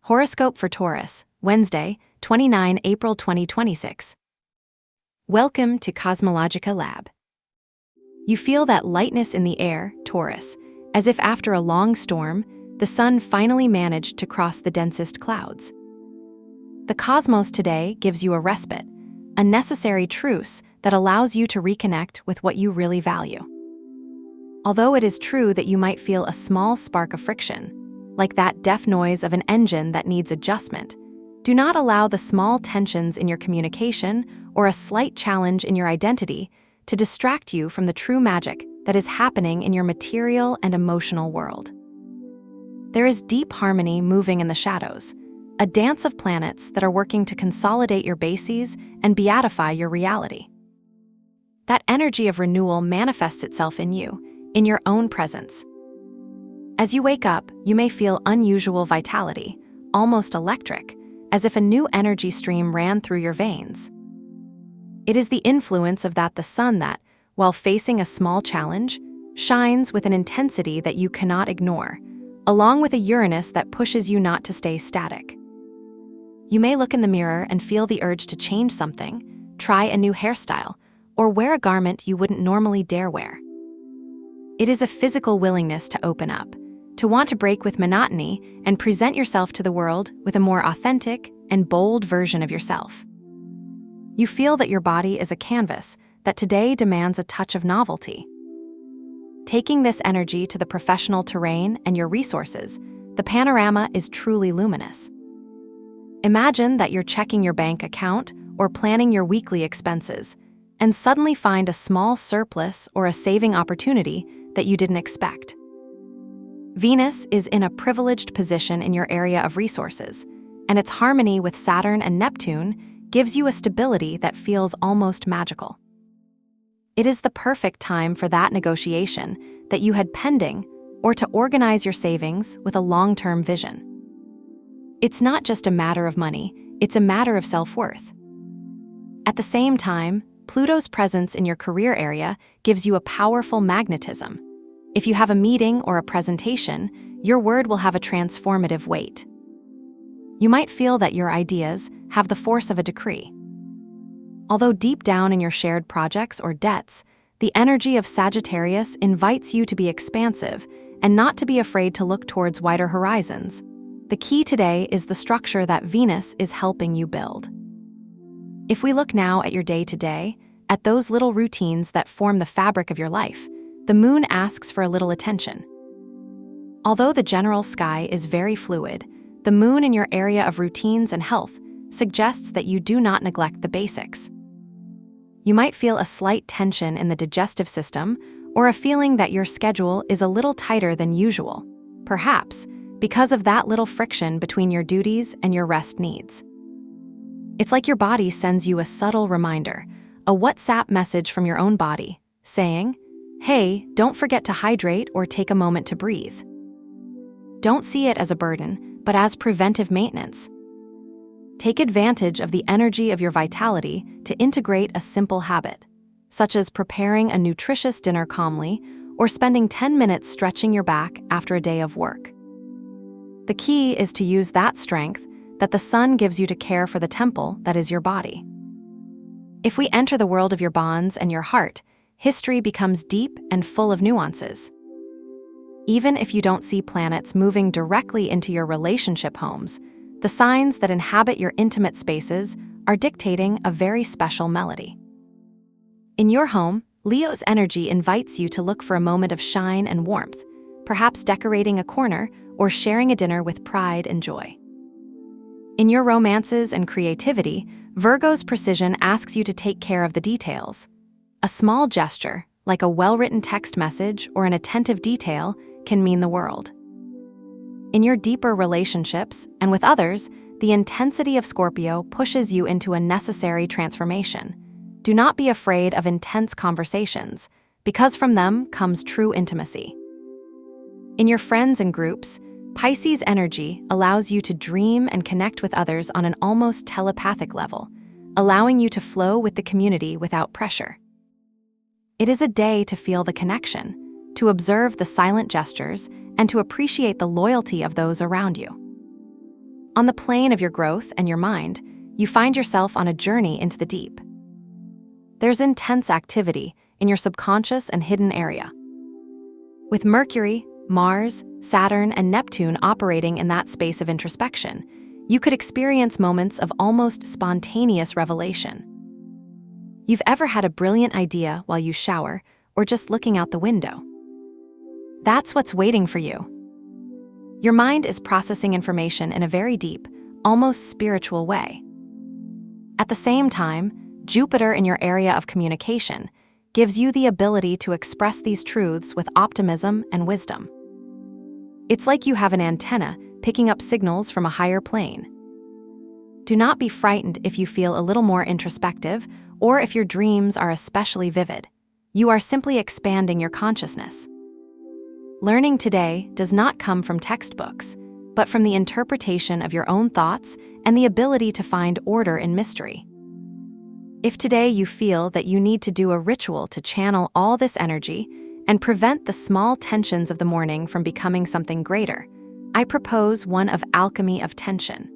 Horoscope for Taurus, Wednesday, 29 April 2026. Welcome to CosmologicaLab. You feel that lightness in the air, Taurus, as if after a long storm, the sun finally managed to cross the densest clouds. The cosmos today gives you a respite, a necessary truce that allows you to reconnect with what you really value. Although it is true that you might feel a small spark of friction, like that deaf noise of an engine that needs adjustment, do not allow the small tensions in your communication or a slight challenge in your identity to distract you from the true magic that is happening in your material and emotional world. There is deep harmony moving in the shadows, a dance of planets that are working to consolidate your bases and beatify your reality. That energy of renewal manifests itself in you, in your own presence. As you wake up, you may feel unusual vitality, almost electric, as if a new energy stream ran through your veins. It is the influence of the sun that, while facing a small challenge, shines with an intensity that you cannot ignore, along with a Uranus that pushes you not to stay static. You may look in the mirror and feel the urge to change something, try a new hairstyle, or wear a garment you wouldn't normally dare wear. It is a physical willingness to open up, to want to break with monotony and present yourself to the world with a more authentic and bold version of yourself. You feel that your body is a canvas that today demands a touch of novelty. Taking this energy to the professional terrain and your resources, the panorama is truly luminous. Imagine that you're checking your bank account or planning your weekly expenses, and suddenly find a small surplus or a saving opportunity that you didn't expect. Venus is in a privileged position in your area of resources, and its harmony with Saturn and Neptune gives you a stability that feels almost magical. It is the perfect time for that negotiation that you had pending, or to organize your savings with a long-term vision. It's not just a matter of money, it's a matter of self-worth. At the same time, Pluto's presence in your career area gives you a powerful magnetism. If you have a meeting or a presentation, your word will have a transformative weight. You might feel that your ideas have the force of a decree. Although deep down in your shared projects or debts, the energy of Sagittarius invites you to be expansive and not to be afraid to look towards wider horizons. The key today is the structure that Venus is helping you build. If we look now at your day-to-day, at those little routines that form the fabric of your life, the moon asks for a little attention. Although the general sky is very fluid, the moon in your area of routines and health suggests that you do not neglect the basics. You might feel a slight tension in the digestive system or a feeling that your schedule is a little tighter than usual, perhaps because of that little friction between your duties and your rest needs. It's like your body sends you a subtle reminder, a WhatsApp message from your own body, saying, "Hey, don't forget to hydrate or take a moment to breathe." Don't see it as a burden, but as preventive maintenance. Take advantage of the energy of your vitality to integrate a simple habit, such as preparing a nutritious dinner calmly or spending 10 minutes stretching your back after a day of work. The key is to use that strength that the sun gives you to care for the temple that is your body. If we enter the world of your bonds and your heart, history becomes deep and full of nuances. Even if you don't see planets moving directly into your relationship homes, the signs that inhabit your intimate spaces are dictating a very special melody. In your home, Leo's energy invites you to look for a moment of shine and warmth, perhaps decorating a corner or sharing a dinner with pride and joy. In your romances and creativity, Virgo's precision asks you to take care of the details. A small gesture, like a well-written text message or an attentive detail, can mean the world. In your deeper relationships and with others, the intensity of Scorpio pushes you into a necessary transformation. Do not be afraid of intense conversations, because from them comes true intimacy. In your friends and groups, Pisces energy allows you to dream and connect with others on an almost telepathic level, allowing you to flow with the community without pressure. It is a day to feel the connection, to observe the silent gestures, and to appreciate the loyalty of those around you. On the plane of your growth and your mind, you find yourself on a journey into the deep. There's intense activity in your subconscious and hidden area. With Mercury, Mars, Saturn, and Neptune operating in that space of introspection, you could experience moments of almost spontaneous revelation. You've ever had a brilliant idea while you shower or just looking out the window? That's what's waiting for you. Your mind is processing information in a very deep, almost spiritual way. At the same time, Jupiter in your area of communication gives you the ability to express these truths with optimism and wisdom. It's like you have an antenna picking up signals from a higher plane. Do not be frightened if you feel a little more introspective or if your dreams are especially vivid. You are simply expanding your consciousness. Learning today does not come from textbooks, but from the interpretation of your own thoughts and the ability to find order in mystery. If today you feel that you need to do a ritual to channel all this energy and prevent the small tensions of the morning from becoming something greater, I propose one of alchemy of tension.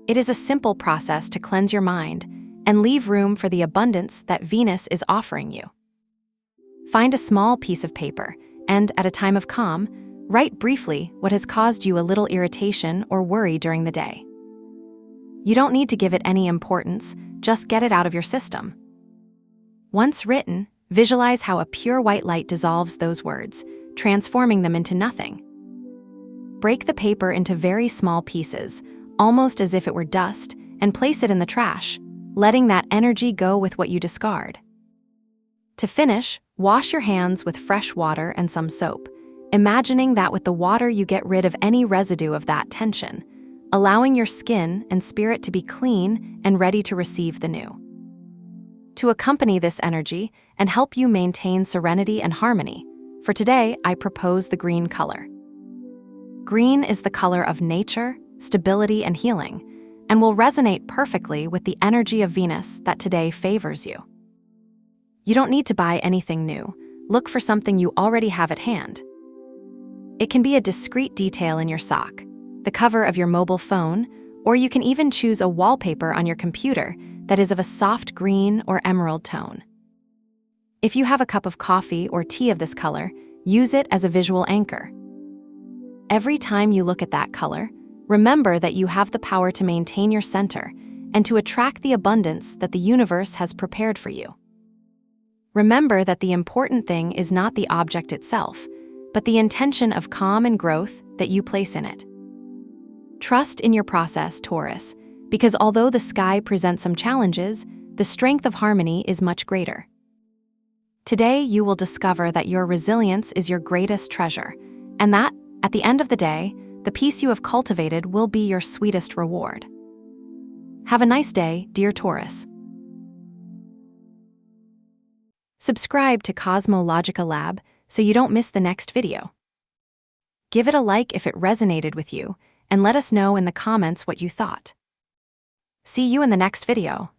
It is a simple process to cleanse your mind and leave room for the abundance that Venus is offering you. Find a small piece of paper and, at a time of calm, write briefly what has caused you a little irritation or worry during the day. You don't need to give it any importance, just get it out of your system. Once written, visualize how a pure white light dissolves those words, transforming them into nothing. Break the paper into very small pieces, almost as if it were dust, and place it in the trash, letting that energy go with what you discard. To finish, wash your hands with fresh water and some soap, imagining that with the water you get rid of any residue of that tension, allowing your skin and spirit to be clean and ready to receive the new. To accompany this energy and help you maintain serenity and harmony, for today I propose the green color. Green is the color of nature, stability, and healing, and will resonate perfectly with the energy of Venus that today favors you. You don't need to buy anything new. Look for something you already have at hand. It can be a discreet detail in your sock, the cover of your mobile phone, or you can even choose a wallpaper on your computer that is of a soft green or emerald tone. If you have a cup of coffee or tea of this color, use it as a visual anchor. Every time you look at that color, remember that you have the power to maintain your center and to attract the abundance that the universe has prepared for you. Remember that the important thing is not the object itself, but the intention of calm and growth that you place in it. Trust in your process, Taurus, because although the sky presents some challenges, the strength of harmony is much greater. Today, you will discover that your resilience is your greatest treasure, and that, at the end of the day, the peace you have cultivated will be your sweetest reward. Have a nice day, dear Taurus. Subscribe to CosmologicaLab so you don't miss the next video. Give it a like if it resonated with you, and let us know in the comments what you thought. See you in the next video.